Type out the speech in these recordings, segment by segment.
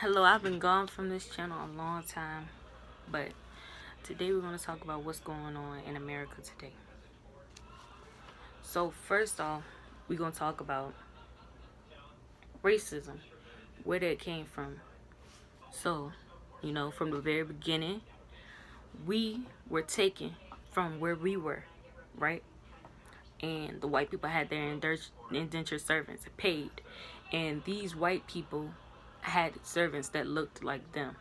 Hello, I've been gone from this channel a long time, but today we're going to talk about what's going on in America today. So first off, we're going to talk about racism, where that came from. So, from the very beginning, we were taken from where we were, right? And the white people had their indentured servants paid, and these white people had servants that looked like them.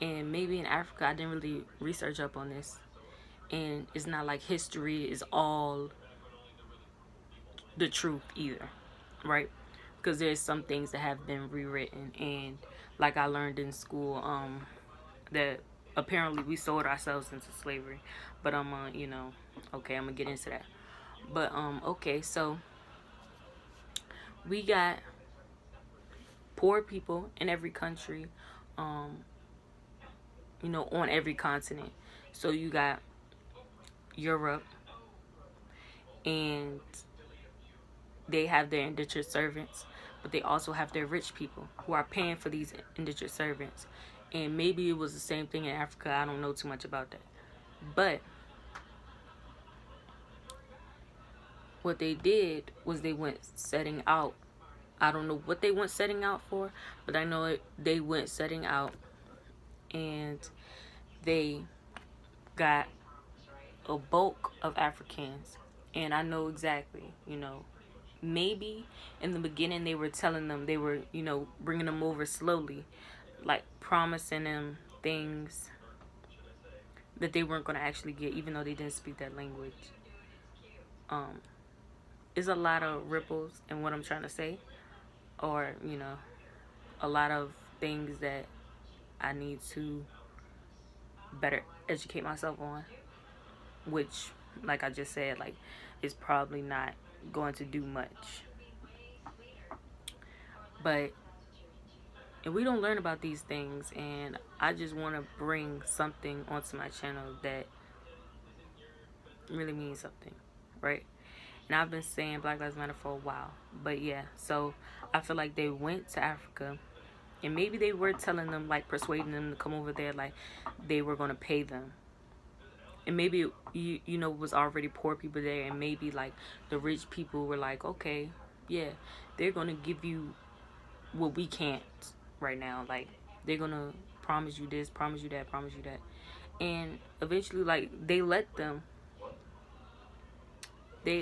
And maybe in Africa, I didn't really research up on this, and it's not like history is all the truth either, right? Because there's some things that have been rewritten, and like I learned in school, that apparently we sold ourselves into slavery. But okay, I'm gonna get into that. But okay, so we got poor people in every country, on every continent. So you got Europe, and they have their indentured servants, but they also have their rich people who are paying for these indentured servants. And maybe it was the same thing in Africa. I don't know too much about that. But what they did was they went setting out. I don't know what they went setting out for, but I know they went setting out, and they got a bulk of Africans. And I know exactly, maybe in the beginning they were telling them, they were, bringing them over slowly, like promising them things that they weren't going to actually get, even though they didn't speak that language. There's a lot of ripples in what I'm trying to say, or a lot of things that I need to better educate myself on, which, like I just said, like, is probably not going to do much. But and we don't learn about these things, and I just want to bring something onto my channel that really means something, right? And I've been saying Black Lives Matter for a while, but yeah, so I feel like they went to Africa, and maybe they were telling them, like, persuading them to come over there, like they were going to pay them. And maybe it was already poor people there, and maybe like the rich people were like, okay, yeah, they're going to give you what we can't right now. Like, they're going to promise you this, promise you that, promise you that. And eventually, like, they let them, they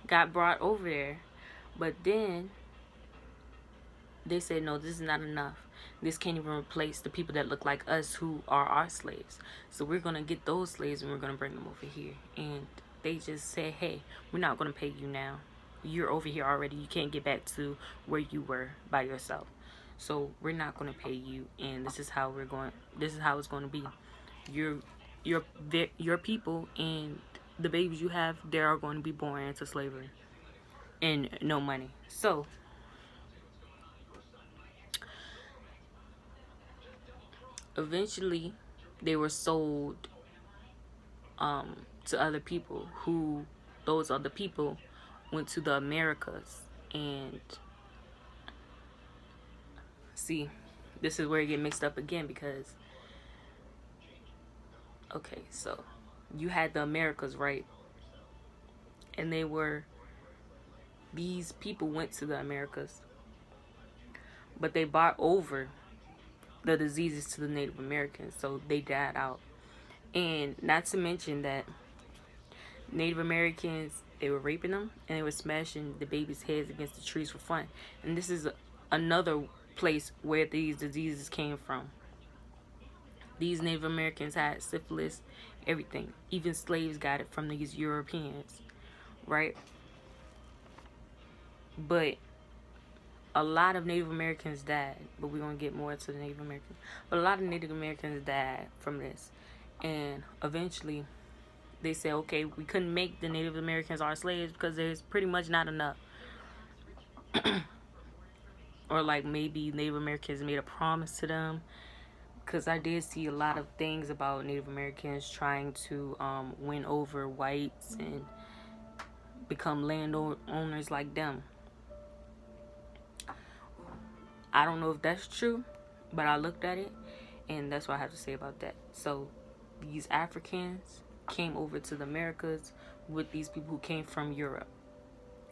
got brought over there. But then they said, no, this is not enough. This can't even replace the people that look like us who are our slaves. So we're going to get those slaves and we're going to bring them over here. And they just said, hey, we're not going to pay you now. You're over here already. You can't get back to where you were by yourself. So we're not going to pay you. And this is how it's going to be. Your people and the babies you have, they are going to be born into slavery and no money. So eventually they were sold to other people, who those other people went to the Americas. And see, this is where it get mixed up again, because okay, so you had the Americas, right? And these people went to the Americas, but they brought over the diseases to the Native Americans, so they died out. And not to mention that Native Americans, they were raping them, and they were smashing the babies' heads against the trees for fun. And this is another place where these diseases came from. These Native Americans had syphilis, everything. Even slaves got it from these Europeans, right? But a lot of Native Americans died, but we're going to get more into the Native Americans. But a lot of Native Americans died from this. And eventually, they said, okay, we couldn't make the Native Americans our slaves because there's pretty much not enough. Or like maybe Native Americans made a promise to them. Because I did see a lot of things about Native Americans trying to win over whites and become landowners like them. I don't know if that's true, but I looked at it, and that's what I have to say about that. So these Africans came over to the Americas with these people who came from Europe,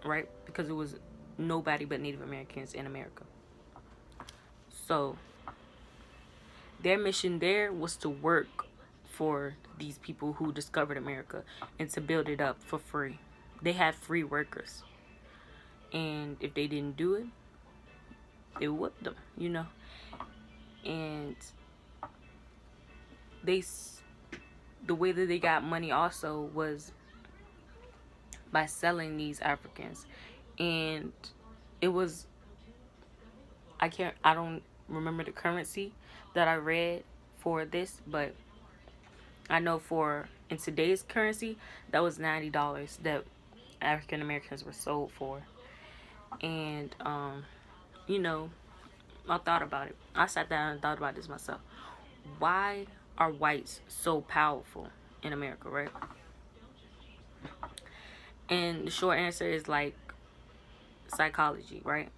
right? Because it was nobody but Native Americans in America. So their mission there was to work for these people who discovered America and to build it up for free. They had free workers. And if they didn't do it, they whipped them, you know. And the way that they got money also was by selling these Africans. And it was, I don't remember the currency that I read for this, but I know for in today's currency, that was $90 that African Americans were sold for. And you know, I thought about it. I sat down and thought about this myself. Why are whites so powerful in America, right? And the short answer is like psychology, right?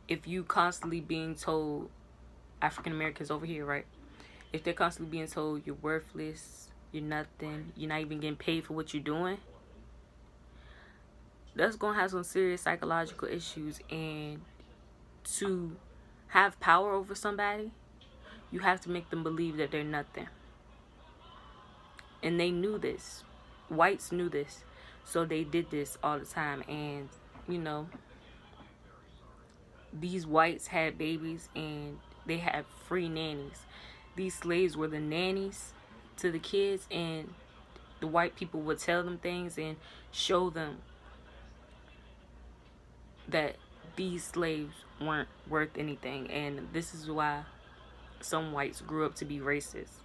If you constantly being told, African Americans over here, right? If they're constantly being told you're worthless, you're nothing, you're not even getting paid for what you're doing, that's gonna have some serious psychological issues. And to have power over somebody, you have to make them believe that they're nothing. And they knew this. Whites knew this. So they did this all the time. And, you know, these whites had babies and they had free nannies. These slaves were the nannies to the kids, and the white people would tell them things and show them that these slaves weren't worth anything. And this is why some whites grew up to be racist.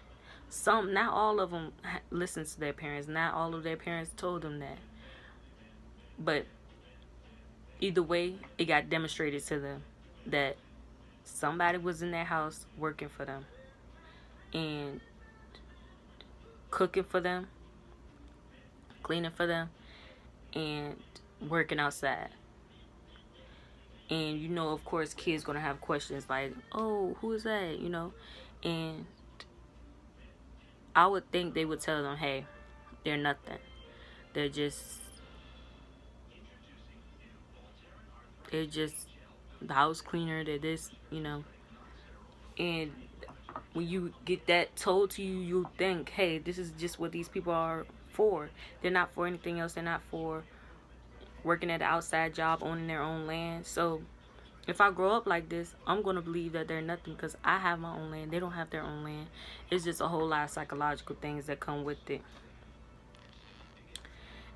Some, not all of them listened to their parents. Not all of their parents told them that. But either way, it got demonstrated to them that somebody was in their house working for them and cooking for them, cleaning for them, and working outside. And, you know, of course, kids gonna have questions like, oh, who is that, you know? And I would think they would tell them, hey, they're nothing. They're just the house cleaner, they're this, you know. And when you get that told to you, you think, hey, this is just what these people are for. They're not for anything else. They're not for working at an outside job, owning their own land. So if I grow up like this, I'm going to believe that they're nothing because I have my own land. They don't have their own land. It's just a whole lot of psychological things that come with it.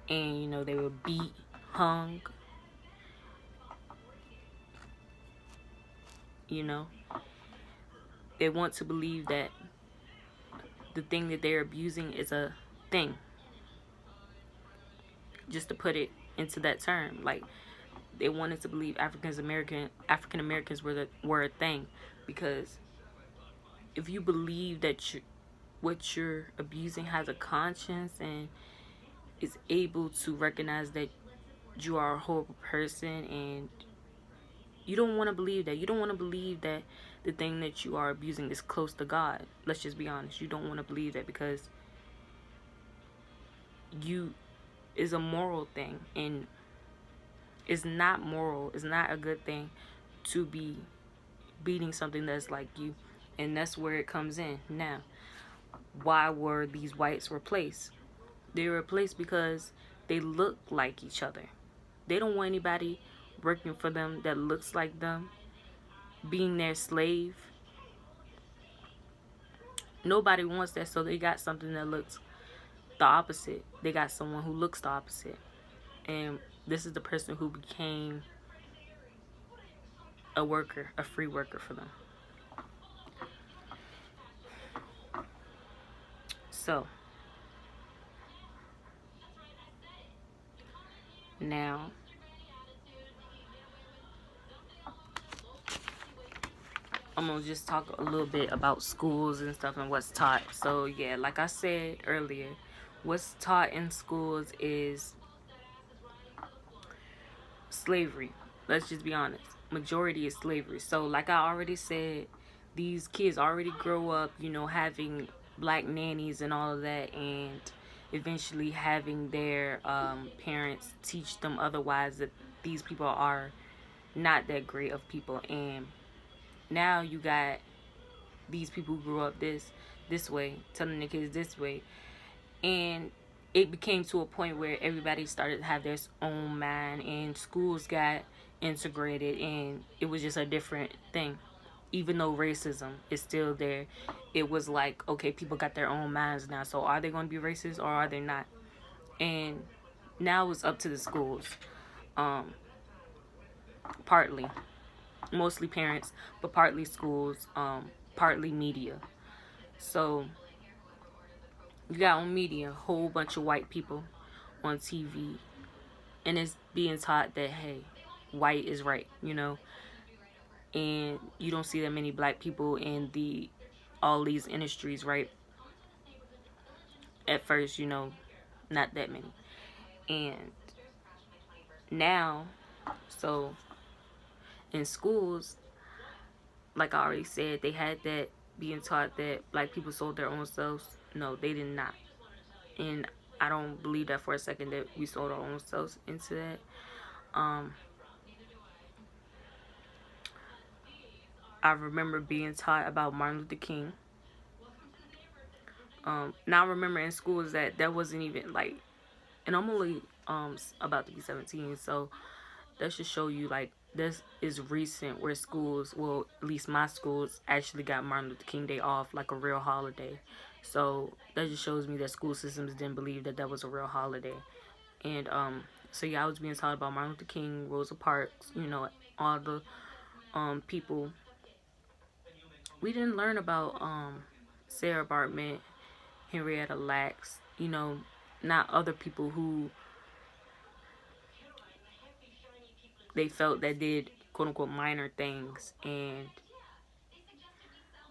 And, you know, they were beat, hung, you know. They want to believe that the thing that they're abusing is a thing. Just to put it into that term, like they wanted to believe African Americans were a thing, because if you believe that what you're abusing has a conscience and is able to recognize that you are a horrible person, and you don't want to believe that. You don't want to believe that the thing that you are abusing is close to God. Let's just be honest. You don't want to believe that because is a moral thing, and it's not moral. It's not a good thing to be beating something that's like you. And that's where it comes in. Now, why were these whites replaced? They were replaced because they look like each other. They don't want anybody working for them that looks like them, being their slave. Nobody wants that, so they got something that looks the opposite. They got someone who looks the opposite. And this is the person who became a worker, a free worker for them. So, now, I'm going to just talk a little bit about schools and stuff and what's taught. So, yeah, like I said earlier, what's taught in schools is slavery. Let's just be honest. majority is slavery. So like I already said, these kids already grow up, you know, having black nannies and all of that, and eventually having their parents teach them otherwise, that these people are not that great of people. And now you got these people who grew up this way telling the kids this way, and it became to a point where everybody started to have their own mind, and schools got integrated, and it was just a different thing. Even though racism is still there, it was like, okay, people got their own minds now, so are they going to be racist or are they not? And now it's up to the schools, um partly, mostly parents, but partly schools, partly media. So you got on media a whole bunch of white people on TV, and it's being taught that, hey, white is right, you know, and you don't see that many black people in all these industries, right? At first, you know, not that many. And now, so in schools, like I already said, they had that being taught that black people sold their own selves. No, they did not. And I don't believe that for a second, that we sold our own selves into that. I remember being taught about Martin Luther King. Now I remember in schools that wasn't even like, and I'm only about to be 17, so that should show you like this is recent where schools, well, at least my schools, actually got Martin Luther King Day off like a real holiday. So that just shows me that school systems didn't believe that that was a real holiday. And so yeah, I was being taught about Martin Luther King, Rosa Parks, you know, all the people. We didn't learn about Sarah Bartman, Henrietta Lacks, you know, not other people who they felt that did quote unquote minor things. And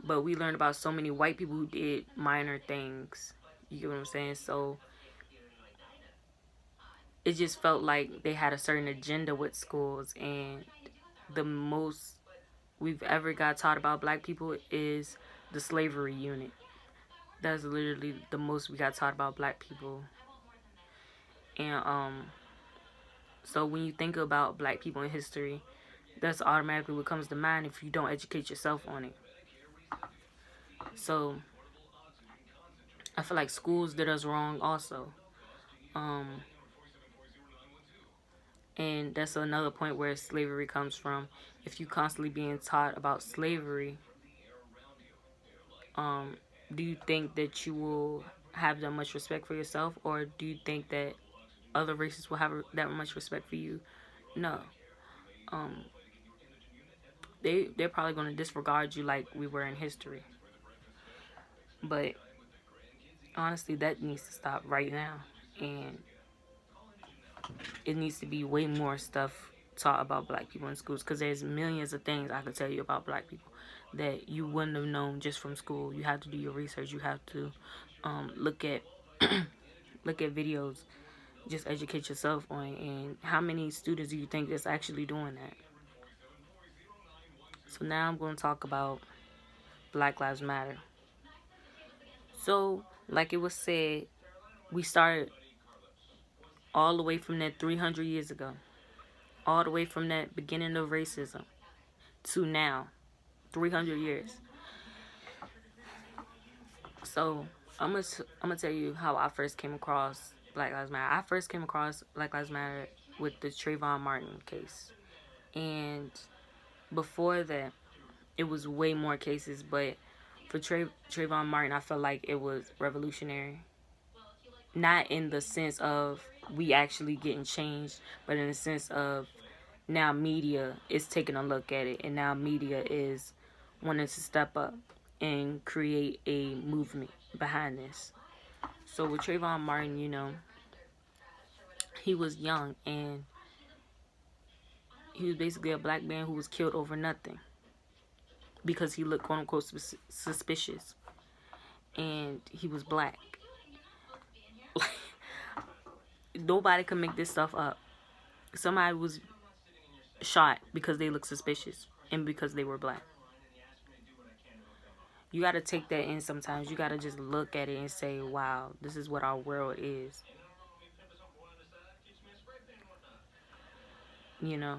but we learned about so many white people who did minor things. You get what I'm saying? So it just felt like they had a certain agenda with schools, and the most we've ever got taught about black people is the slavery unit. That's literally the most we got taught about black people. And so when you think about black people in history, that's automatically what comes to mind if you don't educate yourself on it. So I feel like schools did us wrong also. And that's another point where slavery comes from. If you constantly being taught about slavery, do you think that you will have that much respect for yourself, or do you think that other races will have that much respect for you? No. They're probably going to disregard you like we were in history. But honestly, that needs to stop right now, and it needs to be way more stuff taught about black people in schools, because there's millions of things I could tell you about black people that you wouldn't have known just from school. You have to do your research. You have to look at look at videos, just educate yourself on it. And how many students do you think that's actually doing that? So now I'm going to talk about Black Lives Matter. So like it was said, we started all the way from that 300 years ago, all the way from that beginning of racism to now, 300 years. So I'm gonna tell you how I first came across Black Lives Matter. I first came across Black Lives Matter with the Trayvon Martin case, and before that, it was way more cases. But for Trayvon Martin, I felt like it was revolutionary. Not in the sense of we actually getting changed, but in the sense of now media is taking a look at it, and now media is wanting to step up and create a movement behind this. So with Trayvon Martin, you know, he was young, and he was basically a black man who was killed over nothing because he looked quote unquote suspicious, and he was black. Nobody can make this stuff up. Somebody was shot because they look suspicious and because they were black. You got to take that in sometimes. You got to just look at it and say, wow, this is what our world is. You know?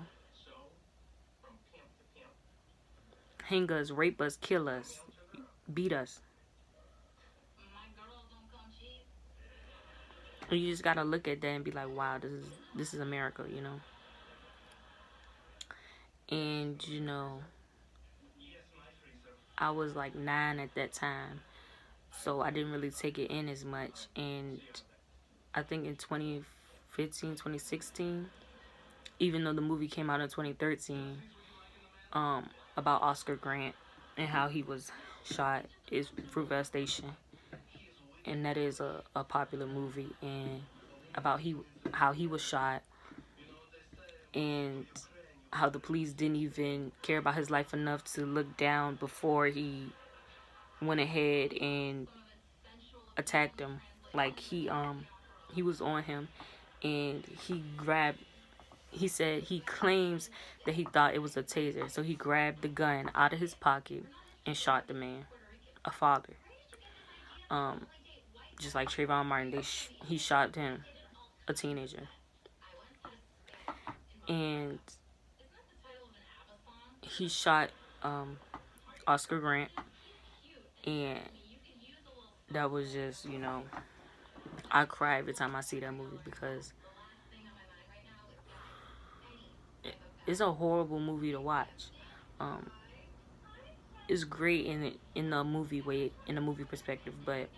Hang us, rape us, kill us, beat us. And you just got to look at that and be like, wow, this is America, you know? And, you know, I was like 9 at that time. So I didn't really take it in as much. And I think in 2015, 2016, even though the movie came out in 2013, about Oscar Grant and how he was shot, is Fruitvale Station. And that is a popular movie, and about how he was shot, and how the police didn't even care about his life enough to look down before he went ahead and attacked him. Like he was on him, and he said he claims that he thought it was a taser, so he grabbed the gun out of his pocket and shot the man, a father. Just like Trayvon Martin, he shot him, a teenager. And he shot Oscar Grant, and that was just, you know, I cry every time I see that movie because it's a horrible movie to watch. It's great in the movie way, in the movie perspective, but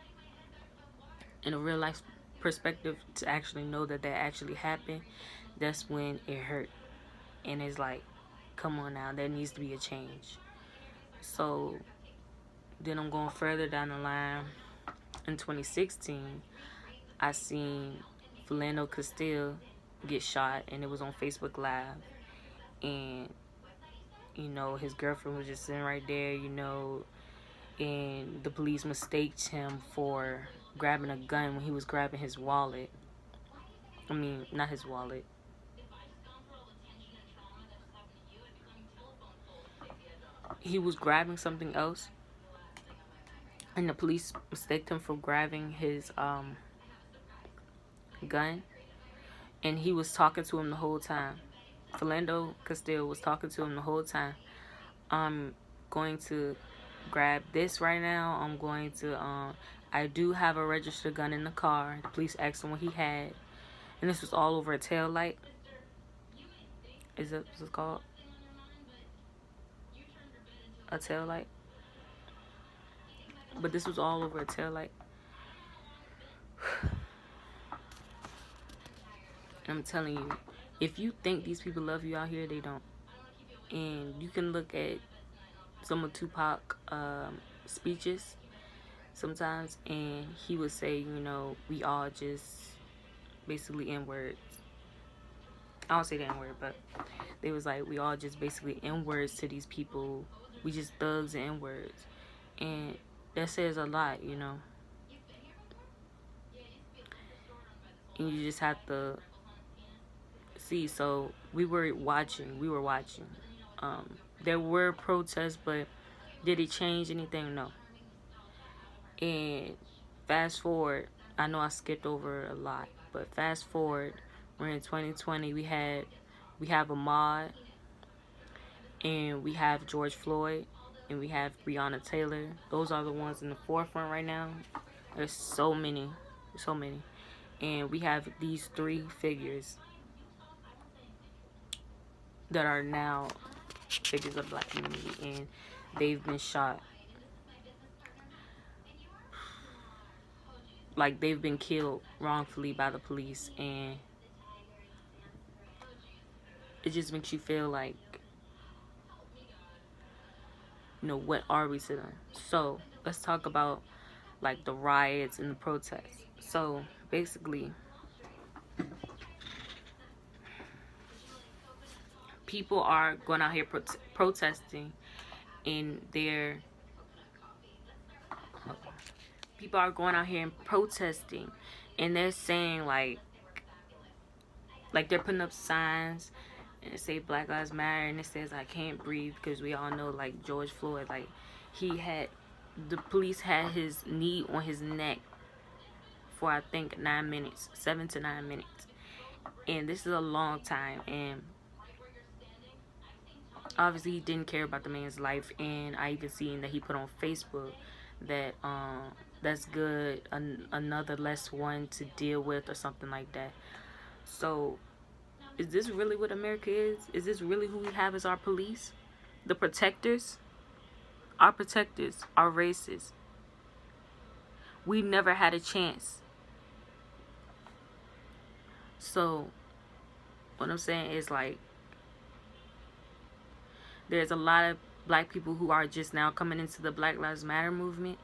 in a real life perspective, to actually know that actually happened, that's when it hurt. And it's like, come on now, there needs to be a change. So then I'm going further down the line. In 2016, I seen Philando Castile get shot, and it was on Facebook Live. And, you know, his girlfriend was just sitting right there, you know, and the police mistaked him for grabbing a gun when he was grabbing his wallet. I mean, not his wallet. He was grabbing something else, and the police mistaked him for grabbing his gun, and he was talking to him the whole time. Philando Castile was talking to him the whole time. I'm going to grab this right now. I'm going to I do have a registered gun in the car. The police asked him what he had, and this was all over a tail light. Is that what it's called? A tail light. But this was all over a tail light. I'm telling you, if you think these people love you out here, they don't. And you can look at some of Tupac speeches sometimes, and he would say, you know, we all just basically N-words. I don't say the N-word, but they was like, we all just basically N-words to these people. We just thugs and N-words. And that says a lot, you know. And you just have to see. So we were watching. There were protests, but did it change anything? No. And fast forward, I know I skipped over a lot, but fast forward, we're in 2020. We have Ahmaud, and we have George Floyd, and we have Breonna Taylor. Those are the ones in the forefront right now. There's so many. And we have these 3 figures that are now figures of the black community, and they've been shot. Like, they've been killed wrongfully by the police, and it just makes you feel like, you know, what are we to them? So let's talk about like the riots and the protests. So basically, people are going out here protesting, and people are going out here and protesting, and they're saying like they're putting up signs and it say Black Lives Matter, and it says I can't breathe, because we all know, like, George Floyd, like, the police had his knee on his neck for, I think, 9 minutes, 7 to 9 minutes, and this is a long time, and obviously he didn't care about the man's life. And I even seen that he put on Facebook that that's good, another less one to deal with, or something like that. So is this really what America is? Is this really who we have as our police? The protectors? Our protectors are racist. We never had a chance. So what I'm saying is, like, there's a lot of black people who are just now coming into the Black Lives Matter movement.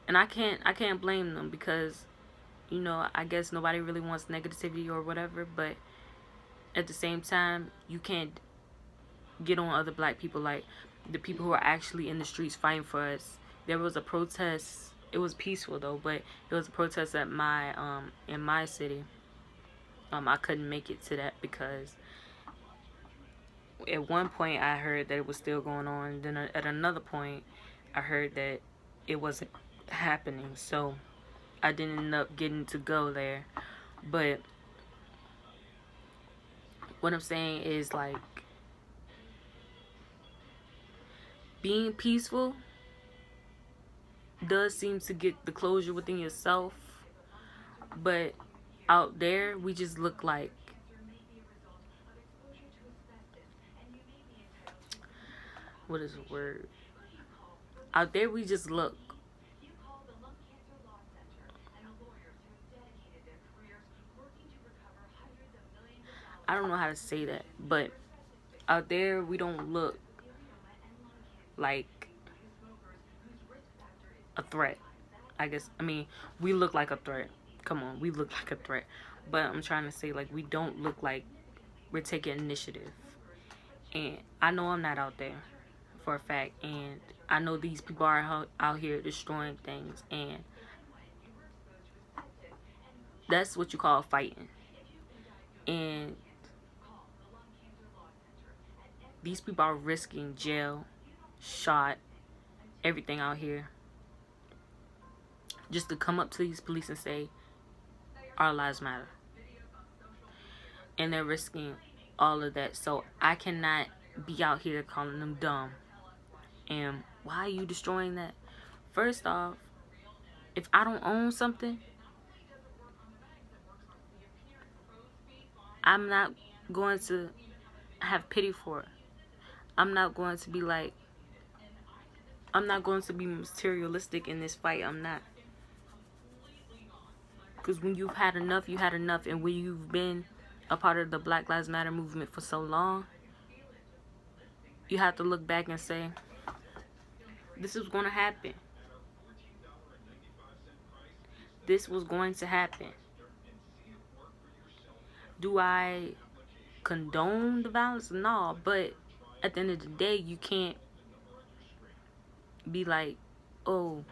And I can't blame them, because, you know, I guess nobody really wants negativity or whatever, but at the same time, you can't get on other black people, like the people who are actually in the streets fighting for us. There was a protest. It was peaceful though, but it was a protest at my in my city. I couldn't make it to that because at one point I heard that it was still going on. Then at another point, I heard that it wasn't happening. So I didn't end up getting to go there. But what I'm saying is, like, being peaceful does seem to get the closure within yourself. But out there, we just look like, what is the word? Out there, we just look. I don't know how to say that, but out there, we don't look like a threat. I guess, I mean, we look like a threat. Come on, we look like a threat. But I'm trying to say, like, we don't look like we're taking initiative. And I know I'm not out there for a fact. And I know these people are out here destroying things. And that's what you call fighting. And these people are risking jail, shot, everything out here, just to come up to these police and say, our lives matter. And they're risking all of that. So I cannot be out here calling them dumb. And why are you destroying that? First off, if I don't own something, I'm not going to have pity for it. I'm not going to be like, I'm not going to be materialistic in this fight. I'm not. Because when you've had enough, you had enough. And when you've been a part of the Black Lives Matter movement for so long, you have to look back and say, this is going to happen. This was going to happen. Do I condone the violence? No, but at the end of the day, you can't be like, oh,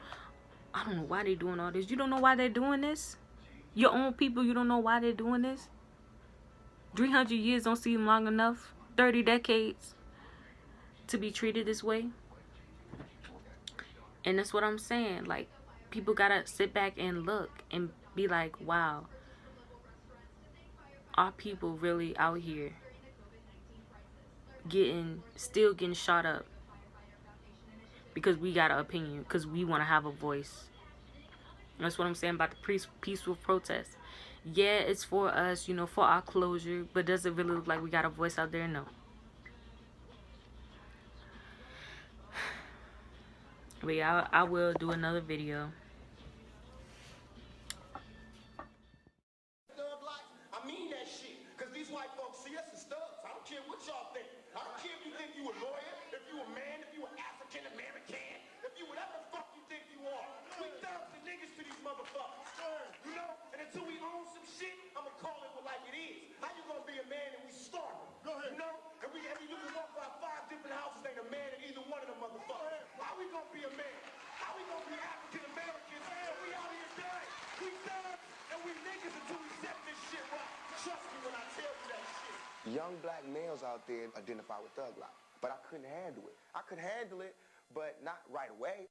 I don't know why they're doing all this. You don't know why they're doing this? Your own people, you don't know why they're doing this? 300 years don't seem long enough. 30 decades to be treated this way. And that's what I'm saying. Like, people gotta sit back and look and be like, wow, are people really out here still getting shot up because we got an opinion, because we want to have a voice? That's what I'm saying about the peaceful protest. Yeah, it's for us, you know, for our closure, but does it really look like we got a voice out there? No. But yeah, I will do another video. I mean that shit, because these white folks see us as thugs. I don't care what y'all think. I don't care if you think you a lawyer, if you a man, if you an African American, if you whatever the fuck you think you are. We thugs and niggas to these motherfuckers. You know? And until we own some shit, I'ma call it like it is. How you gonna be a man and we starving? Go ahead. You know? And you can walk by 5 different houses, ain't a man in either one of them motherfuckers. How we gonna be a man? How we gonna be African Americans? And we out here dying. We thugs and we niggas until we set this shit right. Trust me when I tell you that. young black males out there identify with thug life. But I couldn't handle it. I could handle it, but not right away.